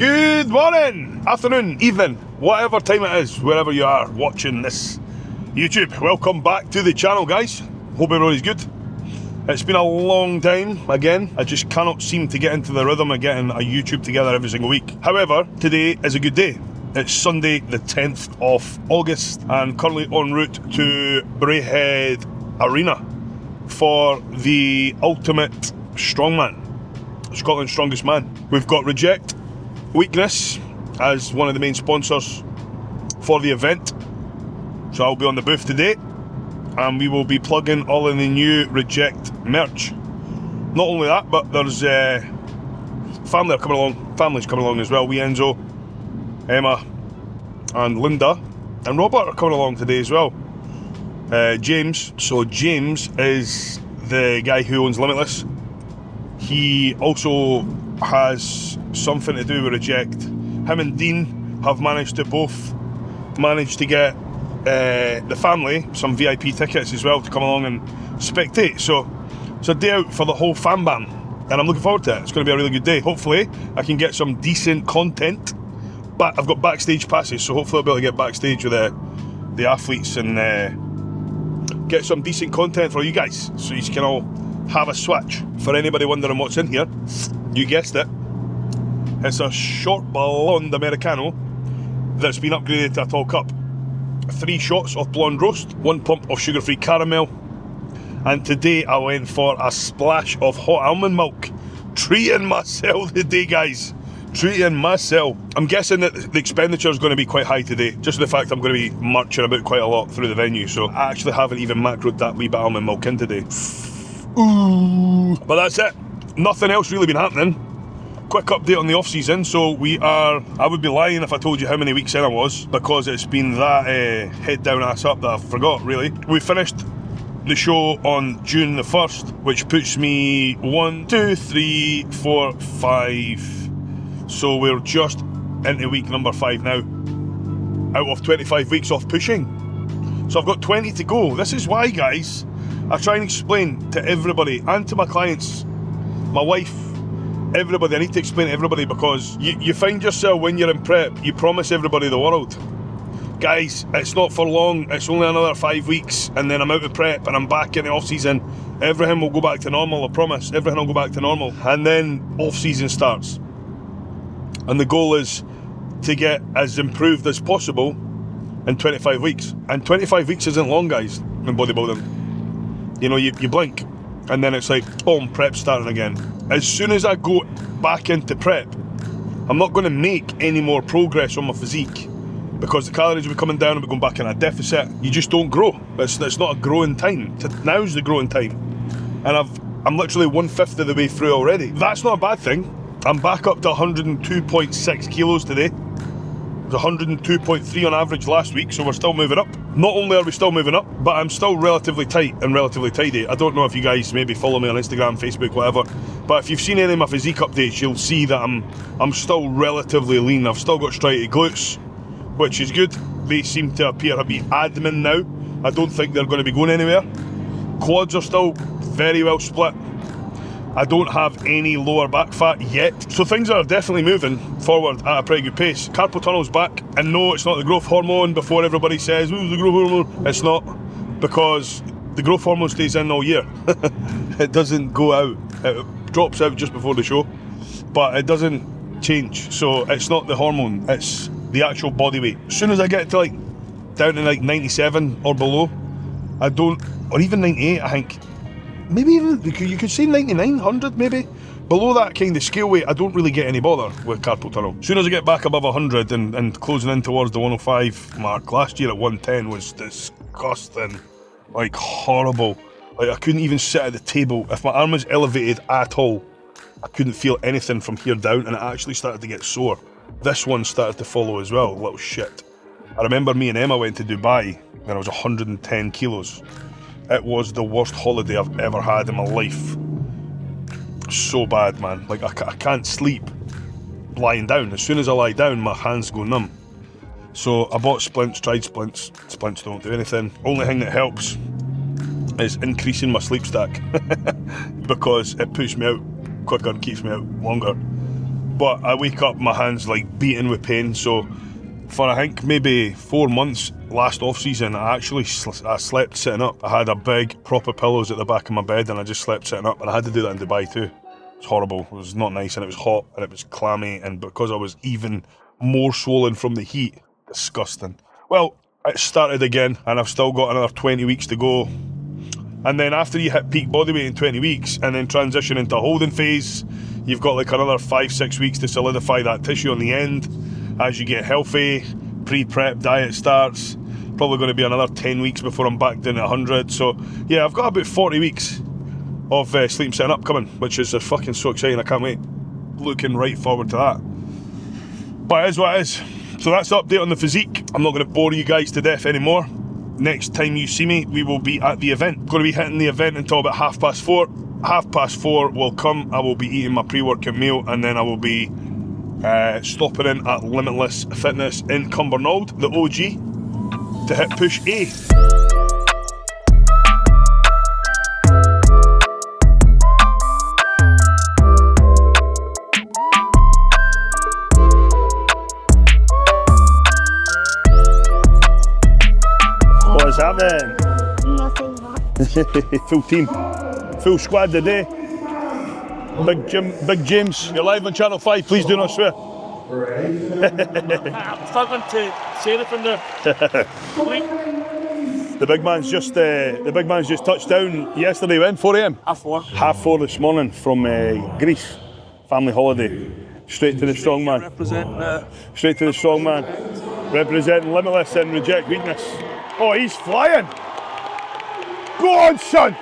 Good morning, afternoon, evening, whatever time it is, wherever you are watching this YouTube. Welcome back to the channel, guys. Hope everybody's good. It's been a long time again. I just cannot seem to get into the rhythm of getting a YouTube together every single week. However, today is a good day. It's Sunday the 10th of August and currently en route to Braehead Arena for the Ultimate Strongman, Scotland's Strongest Man. We've got Reject Weakness as one of the main sponsors for the event, so I'll be on the booth today and we will be plugging all of the new Reject merch. Not only that, but there's families coming along as well. We Enzo, Emma and Linda and Robert are coming along today as well. James is the guy who owns Limitless. He also has something to do with Reject. Him and Dean have managed to get the family some VIP tickets as well to come along and spectate. So it's a day out for the whole fam bam, and I'm looking forward to it. It's going to be a really good day. Hopefully I can get some decent content, but I've got backstage passes, so hopefully I'll be able to get backstage with the athletes and get some decent content for you guys, so you can all have a switch. For anybody wondering what's in here, you guessed it, it's a short blonde Americano that's been upgraded to a tall cup. 3 shots of blonde roast, 1 pump of sugar-free caramel, and today I went for a splash of hot almond milk. Treating myself today, guys. Treating myself. I'm guessing that the expenditure is going to be quite high today, just the fact I'm going to be marching about quite a lot through the venue, so I actually haven't even macroed that wee bit of almond milk in today. Ooh. But that's it. Nothing else really been happening. Quick update on the off season. So I would be lying if I told you how many weeks in I was, because it's been that head down ass up that I forgot really. We finished the show on June the 1st, which puts me 1, 2, 3, 4, 5. So we're just into week number 5 now, out of 25 weeks off pushing. So I've got 20 to go. This is why, guys, I try and explain to everybody and to my clients, my wife, everybody. I need to explain to everybody, because you find yourself when you're in prep, you promise everybody the world. Guys, it's not for long. It's only another 5 weeks and then I'm out of prep and I'm back in the off season. Everything will go back to normal, I promise. Everything will go back to normal. And then off season starts. And the goal is to get as improved as possible in 25 weeks. And 25 weeks isn't long, guys, in bodybuilding. You know, you blink and then it's like, boom, prep starting again. As soon as I go back into prep, I'm not going to make any more progress on my physique, because the calories will be coming down and we're going back in a deficit. You just don't grow. It's not a growing time. Now's the growing time. And I'm literally 1/5 of the way through already. That's not a bad thing. I'm back up to 102.6 kilos today. It was 102.3 on average last week, so we're still moving up. Not only are we still moving up, but I'm still relatively tight and relatively tidy. I don't know if you guys maybe follow me on Instagram, Facebook, whatever, but if you've seen any of my physique updates, you'll see that I'm still relatively lean. I've still got striated glutes, which is good. They seem to appear to be admin now. I don't think they're going to be going anywhere. Quads are still very well split. I don't have any lower back fat yet. So things are definitely moving forward at a pretty good pace. Carpal tunnel's back, and no, it's not the growth hormone before everybody says, ooh, the growth hormone. It's not, because the growth hormone stays in all year. It doesn't go out. It drops out just before the show, but it doesn't change. So it's not the hormone, it's the actual body weight. As soon as I get to down to 97 or below, I don't, or even 98, I think, maybe even, you could say 99, 100 maybe. Below that kind of scale weight, I don't really get any bother with carpal tunnel. As soon as I get back above 100 and closing in towards the 105 mark, last year at 110 was disgusting, horrible. I couldn't even sit at the table. If my arm was elevated at all, I couldn't feel anything from here down, and it actually started to get sore. This one started to follow as well, little shit. I remember me and Emma went to Dubai when I was 110 kilos. It was the worst holiday I've ever had in my life. So bad, man. I can't sleep lying down. As soon as I lie down, my hands go numb. So I bought splints, tried splints. Splints don't do anything. Only thing that helps is increasing my sleep stack because it puts me out quicker and keeps me out longer. but I wake up, my hand's like beating with pain. So for I think maybe 4 months last off season, I actually I slept sitting up. I had a big proper pillows at the back of my bed, and I just slept sitting up. And I had to do that in Dubai too. It's horrible. It was not nice, and it was hot, and it was clammy, and because I was even more swollen from the heat, disgusting. Well, it started again, and I've still got another 20 weeks to go. And then after you hit peak body weight in 20 weeks and then transition into a holding phase, you've got like another 5-6 weeks to solidify that tissue on the end. As you get healthy, pre-prep diet starts. Probably going to be another 10 weeks before I'm back down at 100. So yeah, I've got about 40 weeks of sleep setting up coming, which is fucking so exciting. I can't wait. Looking right forward to that. But it is what it is. So that's the update on the physique. I'm not going to bore you guys to death anymore. Next time you see me, we will be at the event. Going to be hitting the event until about 4:30. 4:30 will come. I will be eating my pre-workout meal, and then I will be stopping in at Limitless Fitness in Cumbernauld, the OG, to hit push A. What's happening? Nothing much. Full team, full squad today. Big James, you're live on Channel 5, please do not swear. I'm struggling to say it from the The big man's just touched down yesterday when 4 a.m. 4:30. 4:30 this morning from Greece, family holiday. Straight to the strong man. Representing Straight to the strong man. Representing Limitless and Reject Weakness. Oh, he's flying! Go on, son!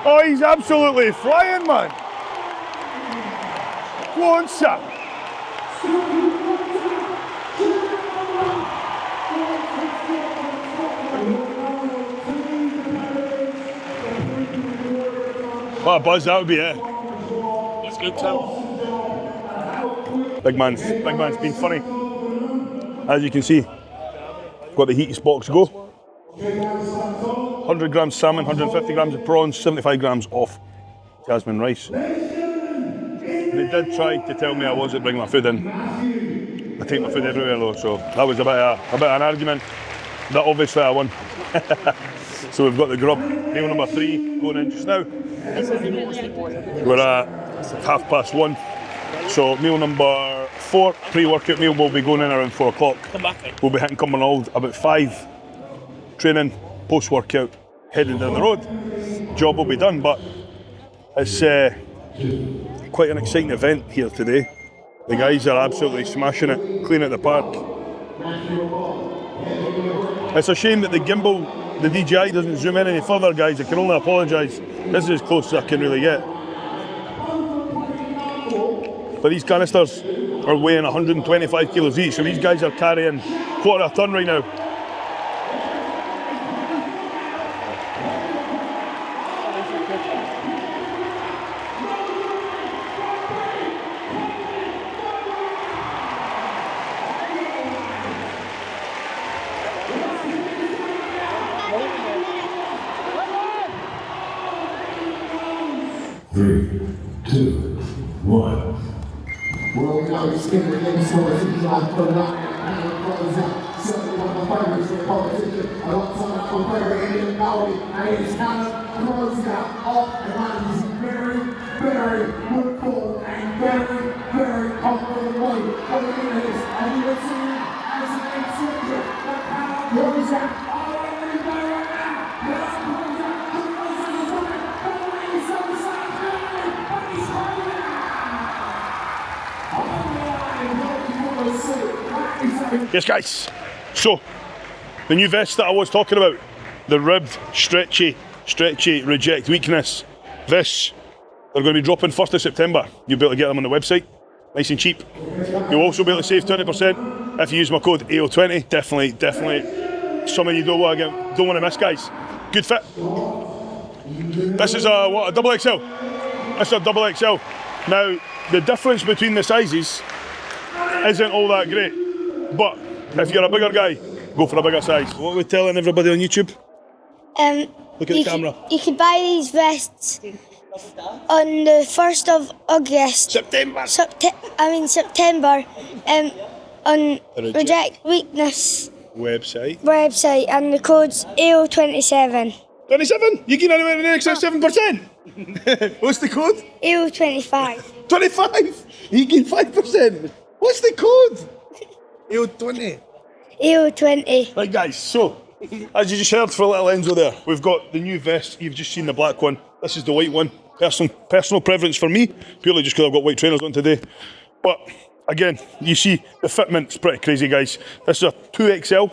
Oh, he's absolutely flying, man! Go on, son! What a buzz that would be, eh? That's good, Tim. Big man's been funny. As you can see, got the heatiest box to go. 100 grams salmon, 150 grams of prawns, 75 grams of jasmine rice. They did try to tell me I wasn't bringing my food in. I take my food everywhere though, so that was a bit of an argument that obviously I won. So we've got the grub, meal number 3 going in just now. We're at 1:30. So meal number 4, pre-workout meal, will be going in around 4 o'clock. Come back. We'll be hitting Cumbernauld about 5. Training, post-workout, heading down the road. Job will be done, but it's quite an exciting event here today. The guys are absolutely smashing it, clean at the park. It's a shame that the gimbal, the DJI, doesn't zoom in any further, guys. I can only apologise. This is as close as I can really get. But these canisters are weighing 125 kilos each, so these guys are carrying quarter of a tonne right now. Three, two, one. Well, we know it's in the game, so it's in the line for the line. And it goes out. So, one of the fighters, the politician, a lot of time for further Indian Maui, and it's kind of closed out off the line. He's very, very good ball and very comfortable way. Coming in his, and you will see him as an exception. The power goes out. All over the guy right now. The power goes out. Yes, guys. So, the new vest that I was talking about, the ribbed, stretchy Reject Weakness. This, they're going to be dropping 1st of September. You'll be able to get them on the website, nice and cheap. You'll also be able to save 20% if you use my code AO20. Definitely, something you don't want to miss, guys. Good fit. This is a double XL. This is a double XL. Now, the difference between the sizes isn't all that great, but if you're a bigger guy, go for a bigger size. What are we telling everybody on YouTube? Look at the camera. You could buy these vests On the 1st of August, September. September, on Reject. Reject Weakness Website. website, and the code's AO27. 27? You can anywhere in the extra 7%? What's the code? AO25. 25? You get 5%. What's the code? AO20. AO20. Right, guys, so, as you just heard for a little Enzo there, we've got the new vest. You've just seen the black one. This is the white one. Personal preference for me, purely just because I've got white trainers on today. But, again, you see, the fitment's pretty crazy, guys. This is a 2XL.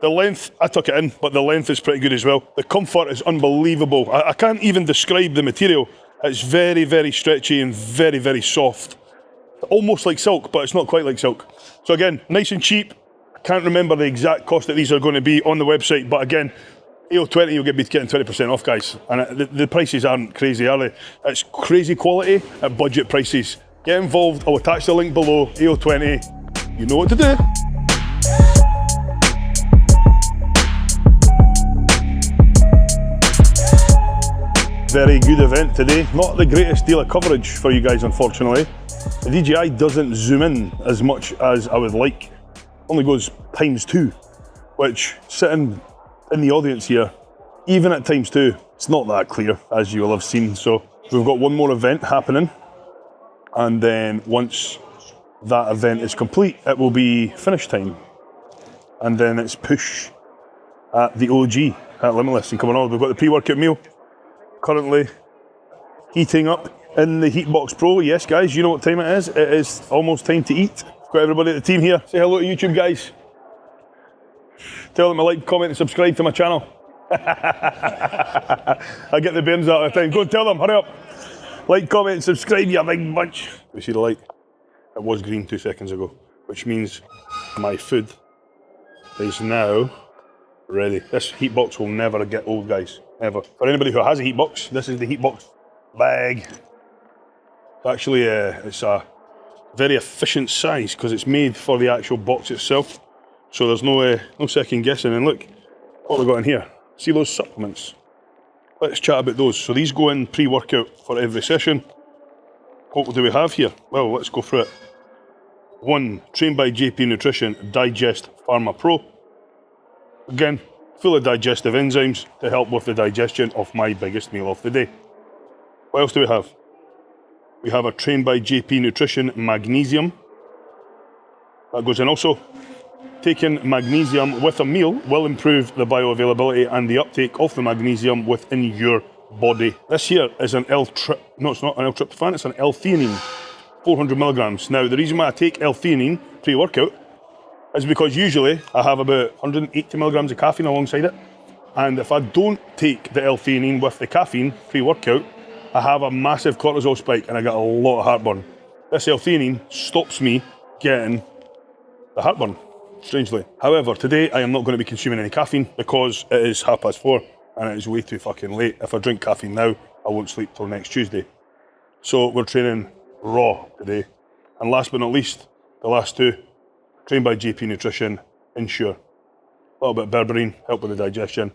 The length, I took it in, but the length is pretty good as well. The comfort is unbelievable. I can't even describe the material. It's very, very stretchy and very, very soft. Almost like silk, but it's not quite like silk. So again, nice and cheap. I can't remember the exact cost that these are going to be on the website, but again, AO20 you'll be getting 20% off, guys. And the prices aren't crazy, are they? It's crazy quality at budget prices. Get involved. I'll attach the link below. AO20. You know what to do. Very good event today. Not the greatest deal of coverage for you guys, unfortunately. The DJI doesn't zoom in as much as I would like. Only goes ×2, which sitting in the audience here, even at ×2, it's not that clear, as you will have seen. So we've got one more event happening, and then once that event is complete, it will be finish time. And then it's push at the OG at Limitless and coming on. We've got the pre-workout meal currently heating up in the Heatbox Pro. Yes, guys, you know what time it is. It is almost time to eat. Got everybody at the team here. Say hello to YouTube, guys. Tell them to like, comment, and subscribe to my channel. I get the burns out of the time. Go and tell them, hurry up. Like, comment, and subscribe, you big bunch. We see the light? It was green 2 seconds ago, which means my food is now ready. This Heatbox will never get old, guys. Ever. For anybody who has a Heatbox, this is the Heatbox bag. Actually, it's a very efficient size because it's made for the actual box itself. So there's no second guessing. And look what we've got in here. See those supplements? Let's chat about those. So these go in pre-workout for every session. What do we have here? Well, let's go through it. 1, Trained by JP Nutrition Digest Pharma Pro. Again, full of digestive enzymes to help with the digestion of my biggest meal of the day. What else do we have? We have a Trained by JP Nutrition Magnesium. That goes in also. Taking magnesium with a meal will improve the bioavailability and the uptake of the magnesium within your body. This here is an no, it's not an L-tryptophan, it's an L-theanine, 400 milligrams. Now, the reason why I take L-theanine pre-workout is because usually I have about 180 milligrams of caffeine alongside it. And if I don't take the L-theanine with the caffeine pre-workout, I have a massive cortisol spike and I get a lot of heartburn. This L-theanine stops me getting the heartburn, strangely. However, today I am not going to be consuming any caffeine because it is 4:30 and it is way too fucking late. If I drink caffeine now, I won't sleep till next Tuesday. So we're training raw today. And last but not least, the last two, Trained by JP Nutrition Ensure. A little bit of berberine, help with the digestion.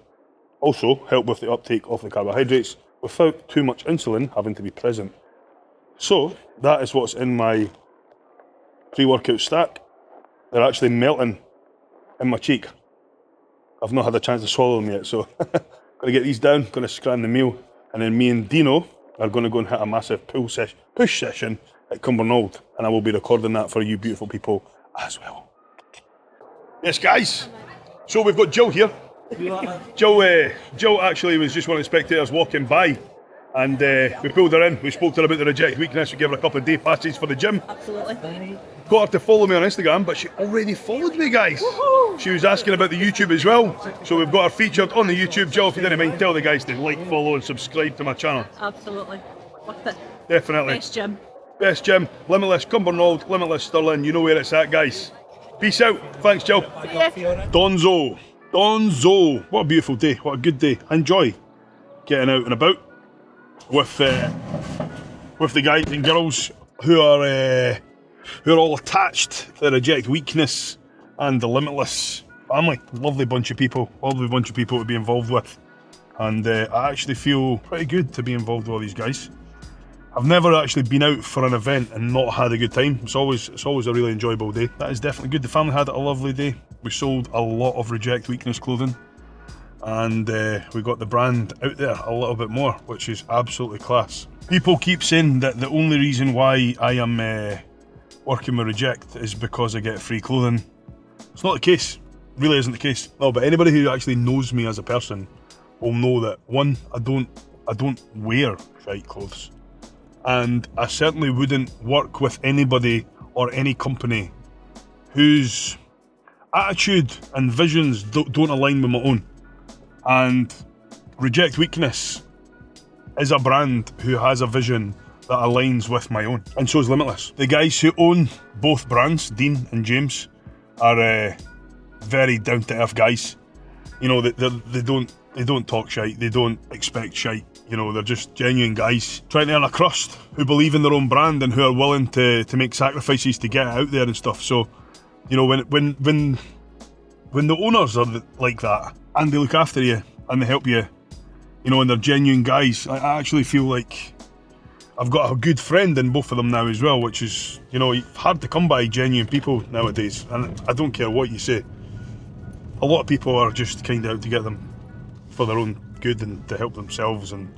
Also, help with the uptake of the carbohydrates without too much insulin having to be present. So, that is what's in my pre-workout stack. They're actually melting in my cheek. I've not had a chance to swallow them yet, so gonna get these down, gonna scran the meal, and then me and Dino are gonna go and hit a massive push session at Cumbernauld, and I will be recording that for you beautiful people as well. Yes, guys. So we've got Jill here. Jill actually was just one of the spectators walking by, and we pulled her in. We spoke to her about the Reject Weakness. We gave her a couple of day passes for the gym. Absolutely. Got her to follow me on Instagram, but she already followed me, guys. Woohoo! She was asking about the YouTube as well, so we've got her featured on the YouTube. Jill, if you didn't mind, tell the guys to like, follow, and subscribe to my channel. Absolutely. Worth it. Definitely. Best gym. Limitless Cumbernauld, Limitless Stirling. You know where it's at, guys. Peace out. Thanks, Jill. Donzo. What a beautiful day. What a good day. Enjoy getting out and about with the guys and girls who are all attached to the Reject Weakness and the Limitless family. Lovely bunch of people to be involved with. and I actually feel pretty good to be involved with all these guys. I've never actually been out for an event and not had a good time. It's always a really enjoyable day. That is definitely good. The family had a lovely day. We sold a lot of Reject Weakness clothing, and we got the brand out there a little bit more, which is absolutely class. People keep saying that the only reason why I am working with Reject is because I get free clothing. It's not the case. It really isn't the case. No, but anybody who actually knows me as a person will know that, one, I don't wear shite clothes. And I certainly wouldn't work with anybody or any company whose attitude and visions don't align with my own. And Reject Weakness is a brand who has a vision that aligns with my own, and so is Limitless. The guys who own both brands, Dean and James, are very down-to-earth guys. You know, they don't talk shite, they don't expect shite. You know, they're just genuine guys trying to earn a crust, who believe in their own brand and who are willing to make sacrifices to get it out there and stuff. So, you know, when the owners are like that and they look after you and they help you, you know, and they're genuine guys, I actually feel like I've got a good friend in both of them now as well, which is, you know, hard to come by genuine people nowadays. And I don't care what you say. A lot of people are just kind of out to get them for their own good and to help themselves, and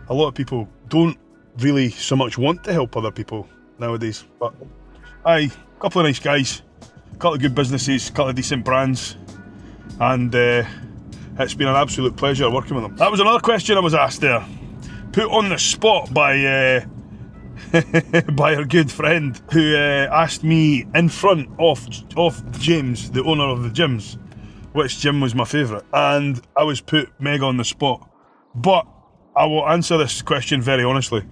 a lot of people don't really so much want to help other people nowadays. But aye, a couple of nice guys, a couple of good businesses, a couple of decent brands, and it's been an absolute pleasure working with them. That was another question I was asked there, put on the spot by by our good friend, who asked me in front of James, the owner of the gyms, which gym was my favourite, and I was put mega on the spot. But I will answer this question very honestly,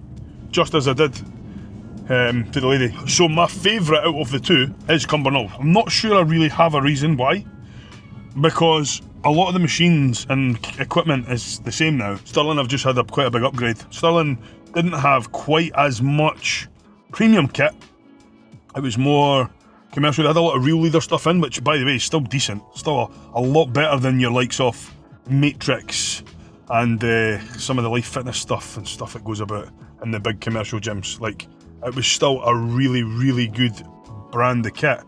just as I did to the lady. So my favourite out of the two is Cumbernauld. I'm not sure I really have a reason why, because a lot of the machines and equipment is the same now. Stirling have just had quite a big upgrade. Stirling didn't have quite as much premium kit. It was more commercial. They had a lot of Real Leader stuff in, which, by the way, is still decent. Still a lot better than your likes of Matrix and some of the Life Fitness stuff and stuff that goes about in the big commercial gyms. Like, it was still a really, really good brand of kit.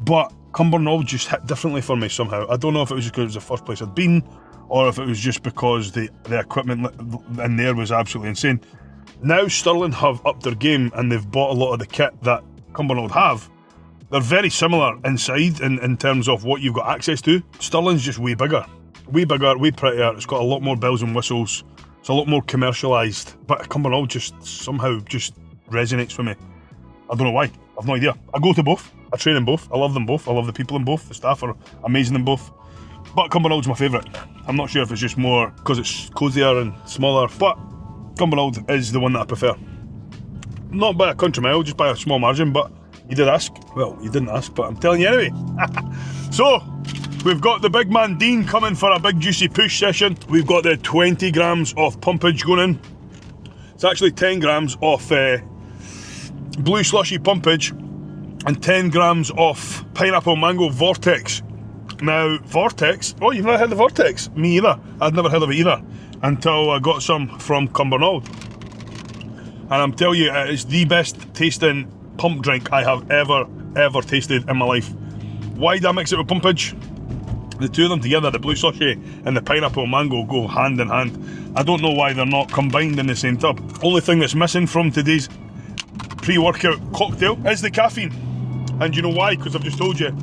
But Cumbernauld just hit differently for me somehow. I don't know if it was just because it was the first place I'd been, or if it was just because the equipment in there was absolutely insane. Now Stirling have upped their game and they've bought a lot of the kit that Cumbernauld have. They're very similar inside in terms of what you've got access to. Stirling's just way bigger, way prettier. It's got a lot more bells and whistles. It's a lot more commercialised. But Cumbernauld just somehow just resonates with me. I don't know why. I've no idea. I go to both. I train in both. I love them both. I love the people in both. The staff are amazing in both. But Cumbernaud's my favourite. I'm not sure if it's just more because it's cosier and smaller, but Cumbernauld is the one that I prefer. Not by a country mile, just by a small margin, but you did ask. Well, you didn't ask, but I'm telling you anyway. So, we've got the big man Dean coming for a big juicy push session. We've got the 20 grams of pumpage going in. It's actually 10 grams of blue slushy pumpage and 10 grams of pineapple mango Vortex. Now, Vortex, oh, you've never heard of Vortex? Me either. I'd never heard of it either until I got some from Cumbernauld. And I'm telling you, it's the best tasting pump drink I have ever tasted in my life. Why did I mix it with pumpage? The two of them together, the blue slushy and the pineapple mango, go hand in hand. I don't know why they're not combined in the same tub. Only thing that's missing from today's pre-workout cocktail is the caffeine. And you know why? Because I've just told you.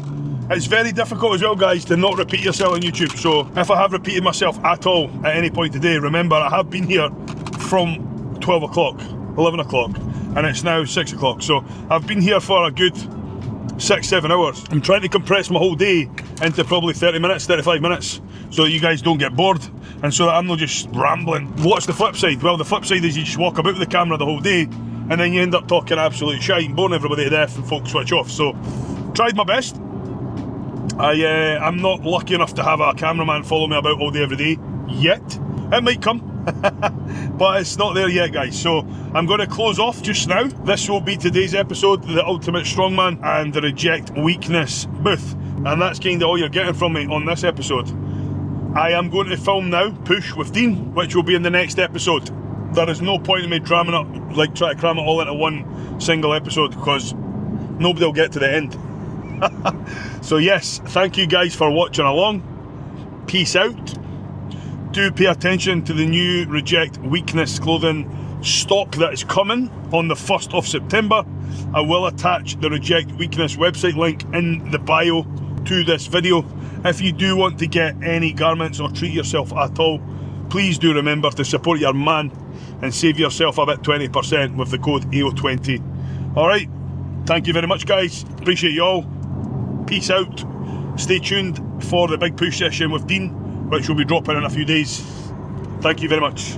It's very difficult as well, guys, to not repeat yourself on YouTube. So if I have repeated myself at all at any point today, remember I have been here from 12 o'clock, 11 o'clock, and it's now 6 o'clock. So I've been here for a good 6-7 hours. I'm trying to compress my whole day into probably 30 minutes, 35 minutes, so that you guys don't get bored, and so that I'm not just rambling. What's the flip side? Well, the flip side is you just walk about with the camera the whole day, and then you end up talking absolute shite and boring everybody to death and folks switch off. So, tried my best. I'm not lucky enough to have a cameraman follow me about all day every day yet. It might come, but it's not there yet, guys. So I'm going to close off just now. This will be today's episode, the Ultimate Strongman and the Reject Weakness booth, and that's kind of all you're getting from me on this episode. I am going to film now, Push with Dean, which will be in the next episode. There is no point in me trying to cram it all into one single episode because nobody will get to the end. So yes, thank you guys for watching along. Peace out. Do pay attention to the new Reject Weakness clothing stock that is coming on the 1st of September. I will attach the Reject Weakness website link in the bio to this video. If you do want to get any garments or treat yourself at all, please do remember to support your man and save yourself about 20% with the code AO20. Alright, thank you very much guys, appreciate you all. Peace out. Stay tuned for the big push session with Dean, which will be dropping in a few days. Thank you very much.